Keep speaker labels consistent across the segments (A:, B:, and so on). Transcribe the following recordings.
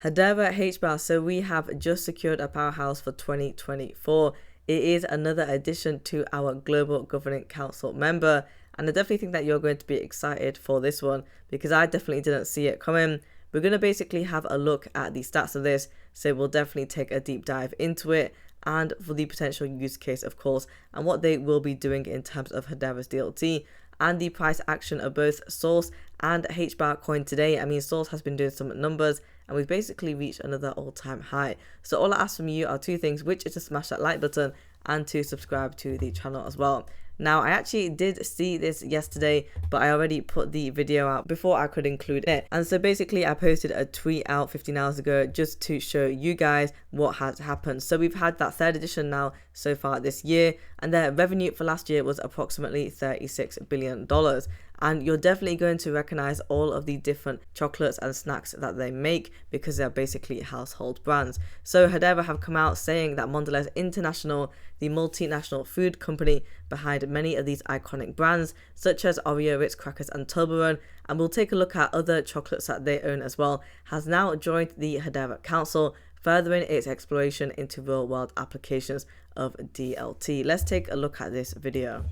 A: Hedera Hbar, so we have just secured a Powerhouse for 2024. It is another addition to our Global Governing Council member, and I definitely think that you're going to be excited for this one because I definitely didn't see it coming. We're going to basically have a look at the stats of this, so we'll definitely take a deep dive into it and for the potential use case, of course, and what they will be doing in terms of Hedera's DLT and the price action of both Source and Hbar coin today. I mean, Source has been doing some numbers and we've basically reached another all-time high. So all I ask from you are two things, which is to smash that like button and to subscribe to the channel as well. Now, I actually did see this yesterday, but I already put the video out before I could include it. And so basically, I posted a tweet out 15 hours ago just to show you guys what has happened. So we've had that third edition now so far this year, and their revenue for last year was approximately $36 billion. And you're definitely going to recognize all of the different chocolates and snacks that they make because they're basically household brands. So Hedera have come out saying that Mondelez International, the multinational food company behind many of these iconic brands such as Oreo, Ritz Crackers and Toblerone, and we'll take a look at other chocolates that they own as well, has now joined the Hedera Council, furthering its exploration into real-world applications of DLT. Let's take a look at this video.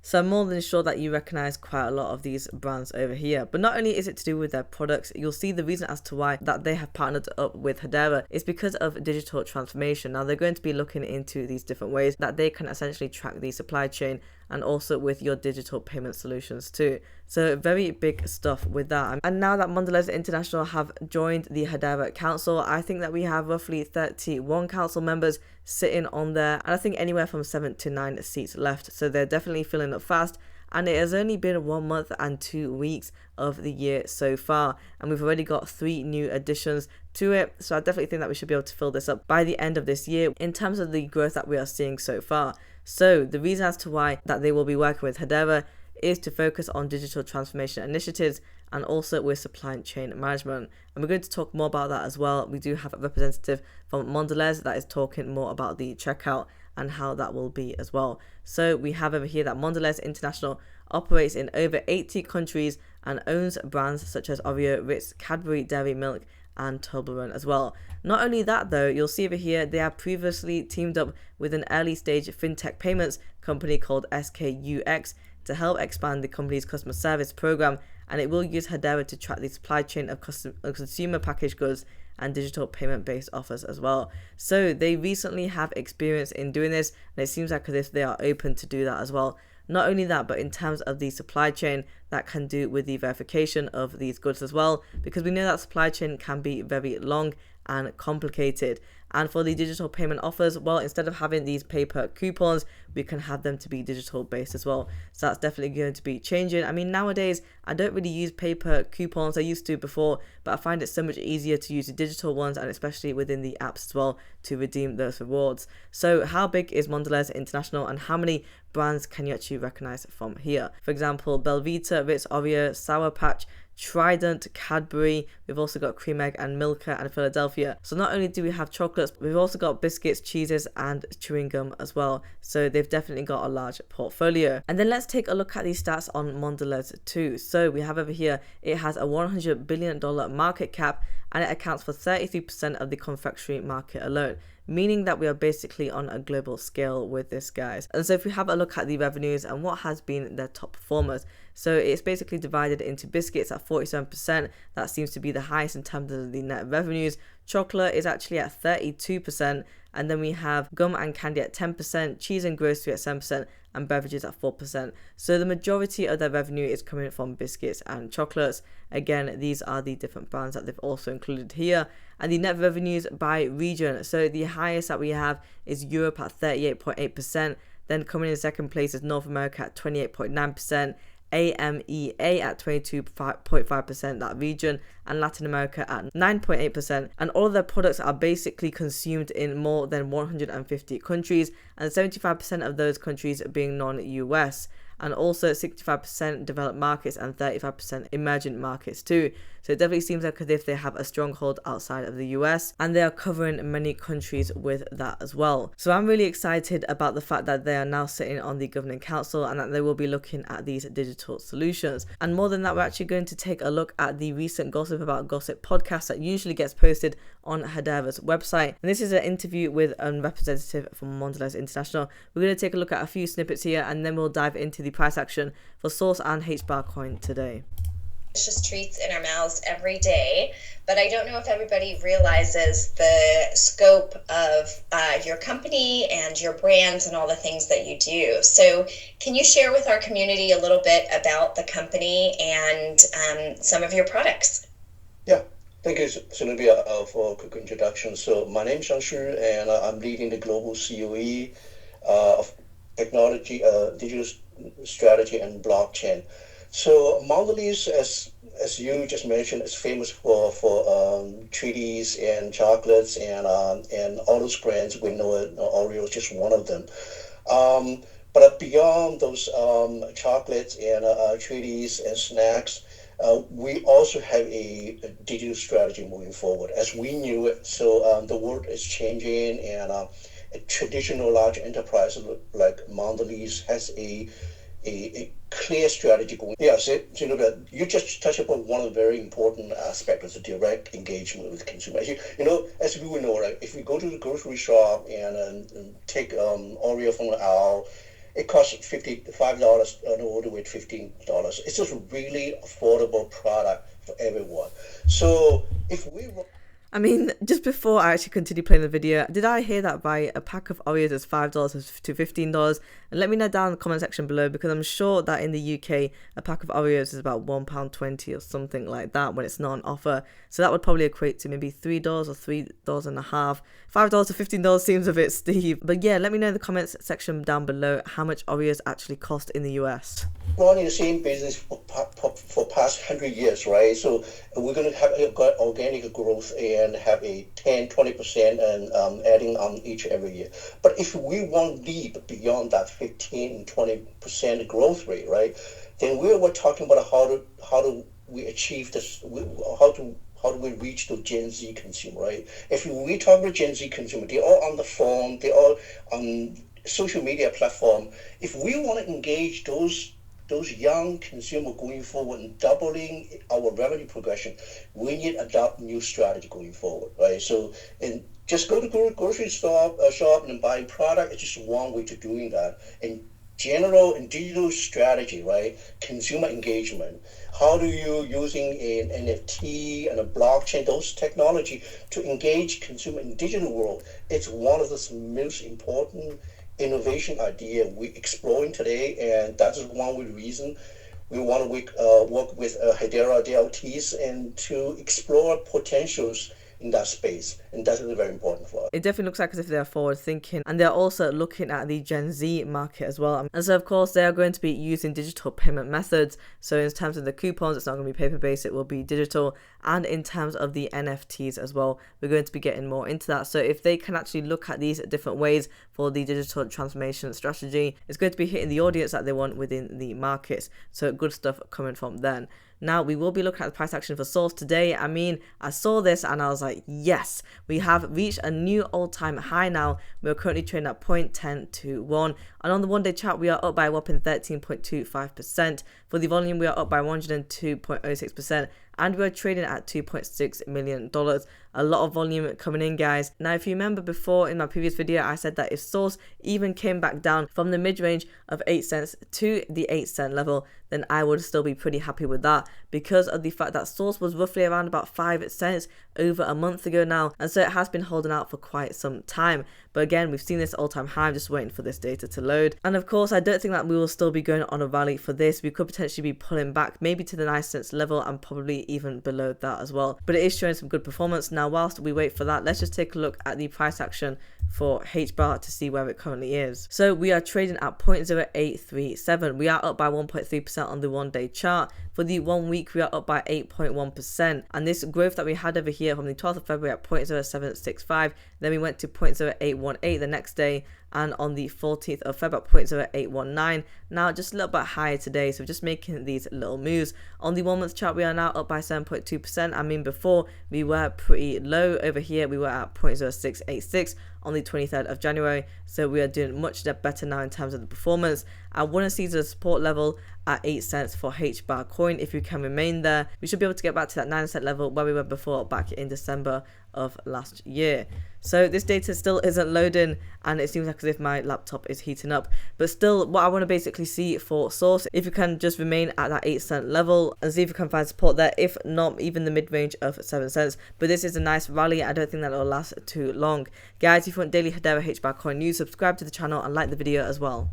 A: So I'm more than sure that you recognize quite a lot of these brands over here. But not only is it to do with their products, you'll see the reason as to why that they have partnered up with Hedera is because of digital transformation. Now they're going to be looking into these different ways that they can essentially track the supply chain and also with your digital payment solutions too. So very big stuff with that. And now that Mondelez International have joined the Hedera Council, I think that we have roughly 31 council members sitting on there, and I think anywhere from 7 to 9 seats left. So they're definitely filling up fast. And it has only been 1 month and 2 weeks of the year so far, and we've already got 3 new additions to it. So I definitely think that we should be able to fill this up by the end of this year in terms of the growth that we are seeing so far. So the reason as to why that they will be working with Hedera is to focus on digital transformation initiatives and also with supply chain management. And we're going to talk more about that as well. We do have a representative from Mondelez that is talking more about the checkout and how that will be as well. So we have over here that Mondelez International operates in over 80 countries and owns brands such as Oreo, Ritz, Cadbury Dairy Milk and Toblerone as well. Not only that though, you'll see over here they have previously teamed up with an early stage fintech payments company called SKUX to help expand the company's customer service program, and it will use Hedera to track the supply chain of consumer packaged goods and digital payment based offers as well. So they recently have experience in doing this, and it seems like as if they are open to do that as well. Not only that, but in terms of the supply chain, that can do with the verification of these goods as well, because we know that supply chain can be very long and complicated. And for the digital payment offers, well, instead of having these paper coupons, we can have them to be digital based as well. So that's definitely going to be changing. I mean, nowadays, I don't really use paper coupons. I used to before, but I find it so much easier to use the digital ones, and especially within the apps as well, to redeem those rewards. So how big is Mondelez International, and how many brands can you actually recognize from here? For example, Belvita, Ritz, Oreo, Sour Patch, Trident, Cadbury. We've also got Cream Egg and Milka and Philadelphia. So not only do we have chocolates, but we've also got biscuits, cheeses and chewing gum as well. So they've definitely got a large portfolio. And then let's take a look at these stats on Mondelez too. So we have over here, it has a $100 billion market cap and it accounts for 33% of the confectionery market alone, meaning that we are basically on a global scale with this, guys. And so if we have a look at the revenues and what has been their top performers, So it's basically divided into biscuits at 47%. That seems to be the highest in terms of the net revenues. Chocolate is actually at 32%. And then we have gum and candy at 10%, cheese and grocery at 7%, and beverages at 4%. So the majority of their revenue is coming from biscuits and chocolates. Again, these are the different brands that they've also included here. And the net revenues by region. So the highest that we have is Europe at 38.8%. Then coming in second place is North America at 28.9%. AMEA at 22.5%, that region, and Latin America at 9.8%. And all of their products are basically consumed in more than 150 countries, and 75% of those countries being non-US, and also 65% developed markets and 35% emerging markets too. So it definitely seems like as if they have a stronghold outside of the US, and they are covering many countries with that as well. So I'm really excited about the fact that they are now sitting on the governing council and that they will be looking at these digital solutions. And more than that, we're actually going to take a look at the recent Gossip About Gossip podcast that usually gets posted on Hedera's website. And this is an interview with a representative from Mondelez International. We're going to take a look at a few snippets here, and then we'll dive into the price action for Source and HBAR coin today.
B: Delicious treats in our mouths every day, but I don't know if everybody realizes the scope of your company and your brands and all the things that you do. So can you share with our community a little bit about the company and some of your products?
C: Yeah, thank you, Sylvia, for a quick introduction. So my name is Shang Shi, and I'm leading the global COE of technology, digital strategy, and blockchain. So Mondelez, as you just mentioned, is famous for treaties and chocolates and all those brands. We know it, Oreo is just one of them. But beyond those chocolates and treaties and snacks, we also have a digital strategy moving forward, as we knew it. So the world is changing, and a traditional large enterprise like Mondelez has a clear strategy going. Yeah, so you just touched upon one of the very important aspects of the direct engagement with consumers. As we know, right, if we go to the grocery shop and take Oreo from the aisle, it costs $55 and all the way to $15. It's just a really affordable product for everyone. So if we
A: I mean, just before I actually continue playing the video, did I hear that by a pack of Oreos is $5 to $15? And let me know down in the comment section below, because I'm sure that in the UK, a pack of Oreos is about £1.20 or something like that when it's not on offer. So that would probably equate to maybe $3 or $3.50. $5 to $15 seems a bit steep. But yeah, let me know in the comments section down below how much Oreos actually cost in the US.
C: Running the same business for past 100 years, right? So we're going to have organic growth and have a 10-20% and adding on each every year. But if we want to leap beyond that 15-20% growth rate, right, then we're talking about how do we achieve this? How do we reach the Gen Z consumer, right? If we talk about Gen Z consumer, they're all on the phone, they're all on social media platform. If we want to engage those young consumer going forward and doubling our revenue progression, we need to adopt new strategy going forward, right? So, and just go to grocery shop and buy product is just one way to doing that. In general and digital strategy, right? Consumer engagement. How do you using an NFT and a blockchain, those technology to engage consumer in digital world? It's one of the most important innovation idea we're exploring today, and that is one reason we want to work with Hedera DLTs and to explore potentials in that space, and that's really very important for us.
A: It definitely looks like as if they're forward thinking, and they're also looking at the Gen Z market as well. And so of course they are going to be using digital payment methods. So in terms of the coupons, it's not going to be paper based, it will be digital. And in terms of the NFTs as well, we're going to be getting more into that. So if they can actually look at these different ways for the digital transformation strategy, it's going to be hitting the audience that they want within the markets. So good stuff coming from then. Now, we will be looking at the price action for Source today. I mean, I saw this and I was like, yes, we have reached a new all-time high now. We're currently trading at 0.1021. And on the one-day chart, we are up by a whopping 13.25%. For For the volume, we are up by 102.06%, and we're trading at $2.6 million. A lot of volume coming in, guys. Now, if you remember before in my previous video, I said that if Source even came back down from the mid-range of 8 cents to the 8 cent level, then I would still be pretty happy with that, because of the fact that Source was roughly around about 5 cents over a month ago now, and so it has been holding out for quite some time. But again, we've seen this all-time high. I'm just waiting for this data to load. And of course, I don't think that we will still be going on a rally for this. We could potentially be pulling back maybe to the 9 cents level and probably even below that as well. But it is showing some good performance. Now, whilst we wait for that, let's just take a look at the price action for Hbar to see where it currently is. So we are trading at 0.0837. We are up by 1.3% on the 1-day chart. For the 1 week, we are up by 8.1%. And this growth that we had over here from the 12th of February at 0.0765, then we went to 0.0818 the next day, and on the 14th of February at 0.0819. Now just a little bit higher today, so just making these little moves. On the 1 month chart, we are now up by 7.2%. I mean, before we were pretty low over here. We were at 0.0686 on the 23rd of January, so we are doing much better now in terms of the performance. I want to see the support level at 8 cents for Hbar coin. If you can remain there, we should be able to get back to that 9 cent level where we were before, back in December of last year. So this data still isn't loading, and it seems like as if my laptop is heating up. But still, what I want to basically see for Source, if you can just remain at that 8 cent level and see if you can find support there, if not even the mid-range of 7 cents. But this is a nice rally. I don't think that will last too long. Guys, if you want daily Hedera Hbar coin news, subscribe to the channel and like the video as well.